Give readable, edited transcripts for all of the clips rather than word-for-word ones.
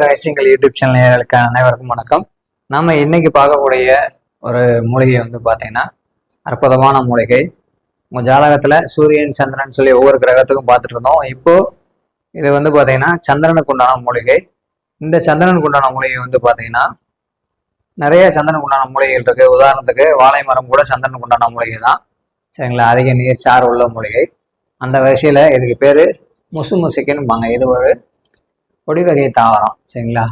ரகசியங்கள் யூடியூப் சேனலுக்கு அனைவருக்கும் வணக்கம். நாம இன்னைக்கு பார்க்கக்கூடிய ஒரு மூலிகை வந்து பார்த்தீங்கன்னா அற்புதமான மூலிகை. உங்க ஜாதகத்துல சூரியன் சந்திரன் சொல்லி ஒவ்வொரு கிரகத்துக்கும் பார்த்துட்டு இருந்தோம். இப்போ இது வந்து பார்த்தீங்கன்னா சந்திரனுக்கு உண்டான மூலிகை. இந்த சந்திரனுக்கு உண்டான மூலிகை வந்து பார்த்தீங்கன்னா நிறைய சந்திரனுக்கு உண்டான மூலிகைகள் இருக்கு. உதாரணத்துக்கு வாழை மரம் கூட சந்திரனுக்கு உண்டான மூலிகை தான், சரிங்களா? அதிக நீர் சார் உள்ள மூலிகை. அந்த வரிசையில இதுக்கு பேரு முசுமுசிக்குன்னு. இது ஒரு கொடி வகை தாவரம், சரிங்களா?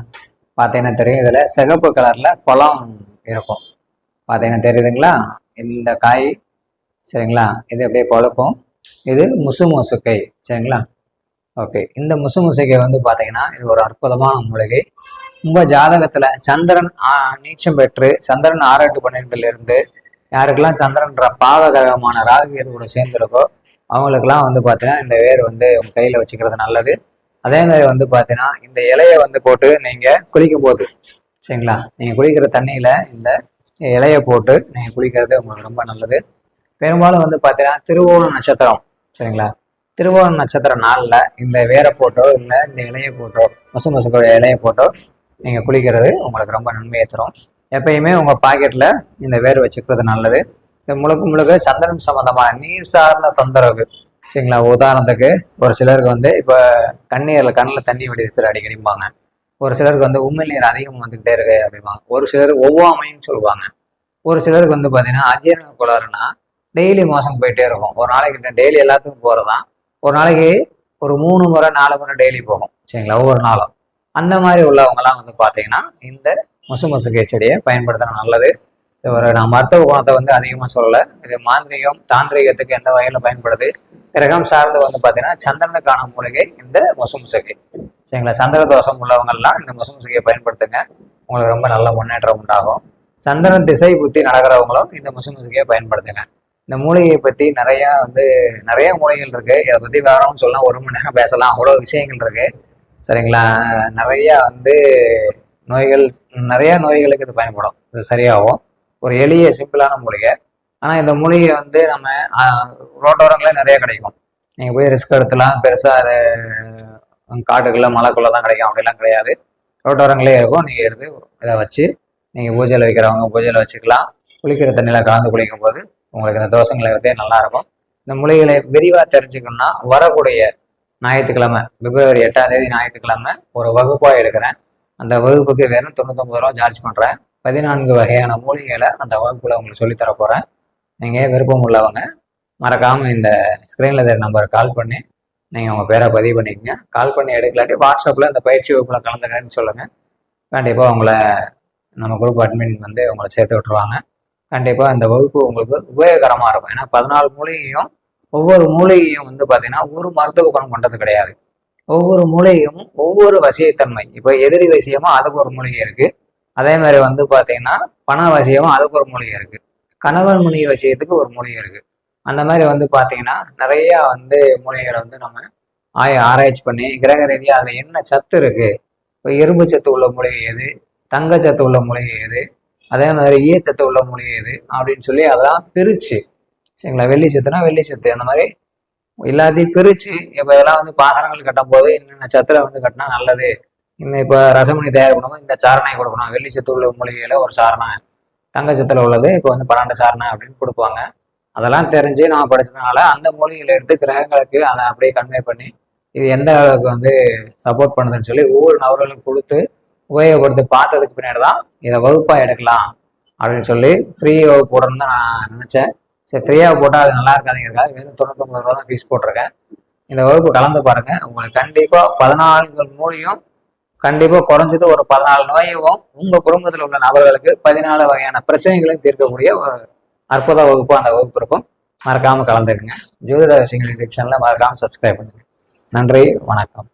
பார்த்தீங்கன்னா தெரியும். இதில் சிகப்பு கலரில் பழம் இருக்கும், பார்த்தீங்கன்னா தெரியுதுங்களா? இந்த காய், சரிங்களா? இது அப்படியே பழுக்கும். இது முசுமுசுக்கை, சரிங்களா? ஓகே. இந்த முசுமுசுக்கை வந்து பார்த்தீங்கன்னா இது ஒரு அற்புதமான மூலிகை. உங்கள் ஜாதகத்தில் சந்திரன் நீச்சம் பெற்று சந்திரன் 6-8-12 இருந்து யாருக்கெல்லாம் சந்திரன்ற பாவகிரகமான ராகு இது கூட சேர்ந்துருக்கோ அவங்களுக்கெல்லாம் வந்து பார்த்தீங்கன்னா இந்த வேர் வந்து உங்கள் கையில் வச்சுக்கிறது நல்லது. அதே மாதிரி வந்து பார்த்தீங்கன்னா இந்த இலையை வந்து போட்டு நீங்கள் குளிக்கும் போது, சரிங்களா, நீங்கள் குளிக்கிற தண்ணியில் இந்த இலையை போட்டு நீங்கள் குளிக்கிறது உங்களுக்கு ரொம்ப நல்லது. பெரும்பாலும் வந்து பார்த்தீங்கன்னா திருவோண நட்சத்திரம், சரிங்களா, திருவோண நட்சத்திர நாளில் இந்த வேரை போட்டோ இல்லை இந்த இலையை போட்டோ முசுமுசுக்கோட இலையை போட்டோ நீங்கள் குளிக்கிறது உங்களுக்கு ரொம்ப நன்மையை தரும். எப்பயுமே உங்கள் பாக்கெட்டில் இந்த வேர் வச்சுக்கிறது நல்லது. இது முழுக்க முழுக்க சந்திரன் சம்பந்தமான நீர் சார்ந்த தொந்தரவு, சரிங்களா? உதாரணத்துக்கு ஒரு சிலருக்கு வந்து இப்போ கண்ணில் தண்ணி வடிச்சு அடிக்கடிப்பாங்க. ஒரு சிலருக்கு வந்து உமிழ் நீர் அதிகம் வந்துகிட்டே இருக்கு அப்படிம்பாங்க. ஒரு சிலர் ஒவ்வாமைன்னு சொல்லுவாங்க. ஒரு சிலருக்கு வந்து பார்த்தீங்கன்னா அஜீரண கோளாறுனா டெய்லி மோசம் போயிட்டே இருக்கும். ஒரு நாளைக்கு டெய்லி எல்லாத்துக்கும் போகிறதான், ஒரு நாளைக்கு ஒரு 3 முறை 4 முறை டெய்லி போகும், சரிங்களா? ஒவ்வொரு நாளும். அந்த மாதிரி உள்ளவங்கலாம் வந்து பார்த்தீங்கன்னா இந்த முசுமுசுக்கை செடியை பயன்படுத்துறது நல்லது. நான் மருத்துவ குணத்தை வந்து அதிகமாக சொல்லலை. இது மாந்திரிகம் தாந்திரிகத்துக்கு எந்த வகையில் பயன்படுது, கிரகம் சார்ந்து வந்து பார்த்தீங்கன்னா சந்திரனுக்கான மூலிகை இந்த முசுமுசுக்கை, சரிங்களா? சந்திர தோஷம் உள்ளவங்கெல்லாம் இந்த முசுமுசுக்கையை பயன்படுத்துங்க, உங்களுக்கு ரொம்ப நல்ல முன்னேற்றம் உண்டாகும். சந்திரன் திசை புத்தி நடக்கிறவங்களும் இந்த முசுமுசுக்கையை பயன்படுத்துங்க. இந்த மூலிகையை பற்றி நிறைய மூலிகைகள் இருக்கு. இதை பற்றி வேறவும் சொல்லலாம், 1 மணி நேரம் பேசலாம், அவ்வளோ விஷயங்கள் இருக்கு, சரிங்களா? நிறைய நோய்களுக்கு இது பயன்படும். இது சரியாகும். ஒரு எளிய சிம்பிளான மூலிகை. ஆனால் இந்த மூலிகை வந்து நம்ம ரோட்டோரங்களே நிறைய கிடைக்கும். நீங்கள் போய் ரிஸ்க் எடுத்துலாம், பெருசாக அது காட்டுக்குள்ள மலைக்குள்ள தான் கிடைக்கும் அப்படிலாம் கிடையாது. ரோட்டோரங்களே இருக்கும். நீங்கள் எடுத்து இதை வச்சு நீங்கள் பூஜையில் வைக்கிறவங்க பூஜையில் வச்சுக்கலாம். குளிக்கிற தண்ணியில் கலந்து குளிக்கும் போது உங்களுக்கு இந்த தோஷங்களை பற்றி நல்லாயிருக்கும். இந்த மூலிகைகளை விரிவாக தெரிஞ்சுக்கணும்னா வரக்கூடிய ஞாயிற்றுக்கிழமை பிப்ரவரி 8ஆம் தேதி ஞாயிற்றுக்கிழமை ஒரு வகுப்பாக எடுக்கிறேன். அந்த வகுப்புக்கு வெறும் 99 ரூபா சார்ஜ் பண்ணுறேன். 14 வகையான மூலிகைகளை அந்த வகுப்புல உங்களுக்கு சொல்லித்தர போகிறேன். நீங்கள் விருப்பம் உள்ளவங்க மறக்காமல் இந்த ஸ்க்ரீனில் இருக்கிற நம்பரை கால் பண்ணி நீங்கள் உங்கள் பேரை பதிவு பண்ணிக்கங்க. கால் பண்ணி எடுக்கலாட்டி வாட்ஸ்அப்பில் இந்த பயிற்சி வகுப்பில் கலந்துக்கிறேன்னு சொல்லுங்கள். கண்டிப்பாக நம்ம குரூப் அட்மின் வந்து உங்களை சேர்த்து விட்டுருவாங்க. கண்டிப்பாக இந்த வகுப்பு உங்களுக்கு உபயோகரமாக இருக்கும். ஏன்னா 14 மூலிகையும் ஒவ்வொரு மூலிகையும் வந்து பார்த்தீங்கன்னா ஒரு மருத்துவ குணம் கொண்டது கிடையாது. ஒவ்வொரு மூலிகையும் ஒவ்வொரு வசியத்தன்மை. இப்போ எதிரி வசியமாக அதுக்கு ஒரு மூலிகை இருக்குது. அதே மாதிரி வந்து பார்த்தீங்கன்னா பண வசியமும் அதுக்கு ஒரு மூலிகை இருக்குது. கணவன் மனைவி வசியத்துக்கு ஒரு மூலிகை இருக்குது. அந்த மாதிரி வந்து பார்த்தீங்கன்னா நிறையா மூலிகைகளை நம்ம ஆராய்ச்சி பண்ணி கிரக ரீதியாக அதில் என்ன சத்து இருக்குது, இப்போ இரும்பு சத்து உள்ள மூலிகை எது, தங்க சத்து உள்ள மூலிகை எது, அதே மாதிரி ஈயச்சத்து உள்ள மூலிகை எது அப்படின்னு சொல்லி அதெல்லாம் பிரித்து, சரிங்களா? வெள்ளி சத்துனா வெள்ளி சத்து, அந்த மாதிரி எல்லாத்தையும் பிரித்து இப்போ இதெல்லாம் பாசனங்கள் கட்டும் போது என்னென்ன சத்துல கட்டினா நல்லது, இப்போ ரசமணி தயார் பண்ணும்போது இந்த சாரணை கொடுக்கணும். வெள்ளி சத்து உள்ள மூலிகையில் ஒரு சாரணை, தங்க சத்துல உள்ளது இப்போ 12 சாரணை அப்படின்னு கொடுப்பாங்க. அதெல்லாம் தெரிஞ்சு நம்ம படிச்சதுனால அந்த மூலிகைகளை எடுத்து கிரகங்களுக்கு அதை அப்படியே கன்வே பண்ணி இது எந்த அளவுக்கு சப்போர்ட் பண்ணுதுன்னு சொல்லி ஒவ்வொரு நபர்களுக்கும் கொடுத்து உபயோகப்படுத்தி பார்த்ததுக்கு பின்னாடி தான் இதை வகுப்பாக எடுக்கலாம் அப்படின்னு சொல்லி ஃப்ரீ வகுப்பு போடணும்னு தான் நான் நினச்சேன். சரி, ஃப்ரீயாக போட்டால் அது நல்லா இருக்காதுங்கிறதுக்காக வெறும் 99 ரூபா தான் ஃபீஸ் போட்டிருக்கேன். இந்த வகுப்பு கலந்து பாருங்க. உங்களுக்கு கண்டிப்பாக 14 மூலியும் கண்டிப்பாக குறைஞ்சது ஒரு 14 நோயும் உங்கள் குடும்பத்தில் உள்ள நபர்களுக்கு 14 வகையான பிரச்சனைகளையும் தீர்க்கக்கூடிய ஒரு அற்புத வகுப்பு அந்த வகுப்பு இருக்கும். மறக்காமல் கலந்துருக்குங்க. ஜோதிட ரகசியங்கள் யூடியூப் சேனலை மறக்காமல் சப்ஸ்கிரைப் பண்ணுங்க. நன்றி, வணக்கம்.